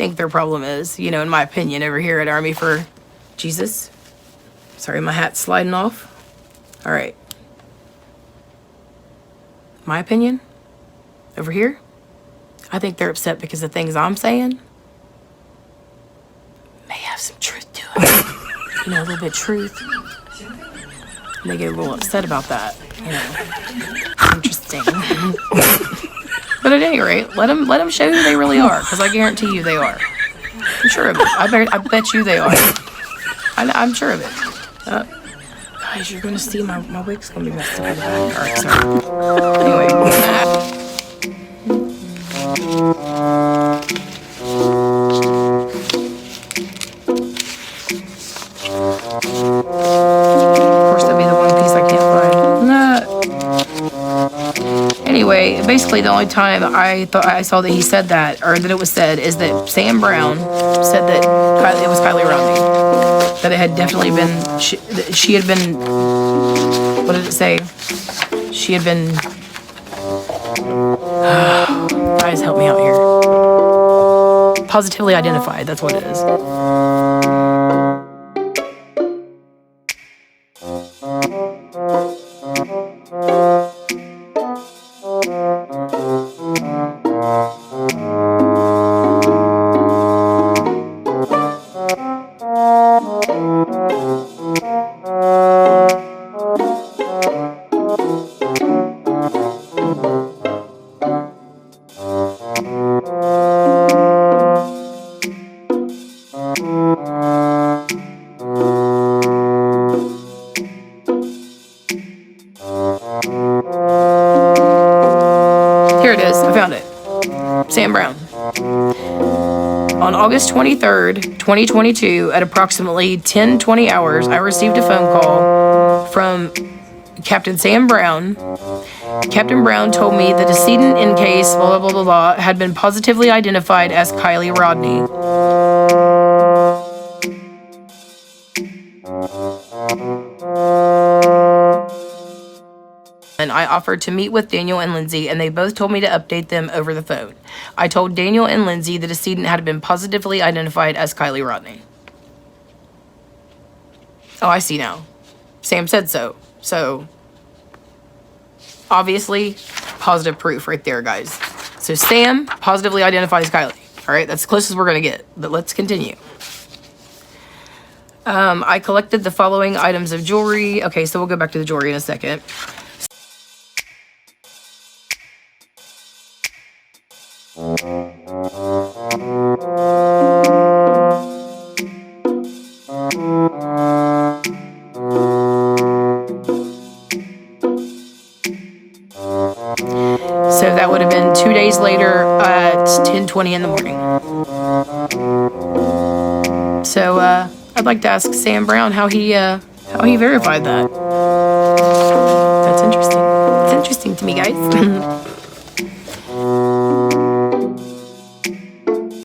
think their problem is, you know, in my opinion, over here at Army for Jesus. Sorry, my hat's sliding off. All right. My opinion, over here, I think they're upset because the things I'm saying may have some truth to it. You know, a little bit of truth. And they get a little upset about that, you know. Interesting. But at any rate, let them show who they really are, because I guarantee you they are. I'm sure of it. I bet you they are. I'm sure of it. Guys, you're gonna see my wig's gonna be messed up in the back. All right, sorry. Anyway. Anyway, basically the only time I thought I saw that he said that, or that it was said, is that Sam Brown said that it was Kylie Rodni. That it had definitely been, she had been, what did it say? She had been, guys, help me out here. Positively identified, that's what it is. Here it is. I found it. Sam Brown. On August 23rd, 2022, at approximately 10:20 hours, I received a phone call from Captain Sam Brown. Captain Brown told me the decedent in case blah, blah, blah, blah, had been positively identified as Kylie Rodni. And I offered to meet with Daniel and Lindsay, and they both told me to update them over the phone. I told Daniel and Lindsay the decedent had been positively identified as Kylie Rodni. Oh, I see now. Sam said so. So, obviously, positive proof right there, guys. So Sam positively identified as Kylie. All right, that's the closest we're going to get. But let's continue. I collected the following items of jewelry. Okay, so we'll go back to the jewelry in a second. So that would have been 2 days later at 10:20 in the morning. So I'd like to ask Sam Brown how he verified that. That's interesting. It's interesting to me, guys.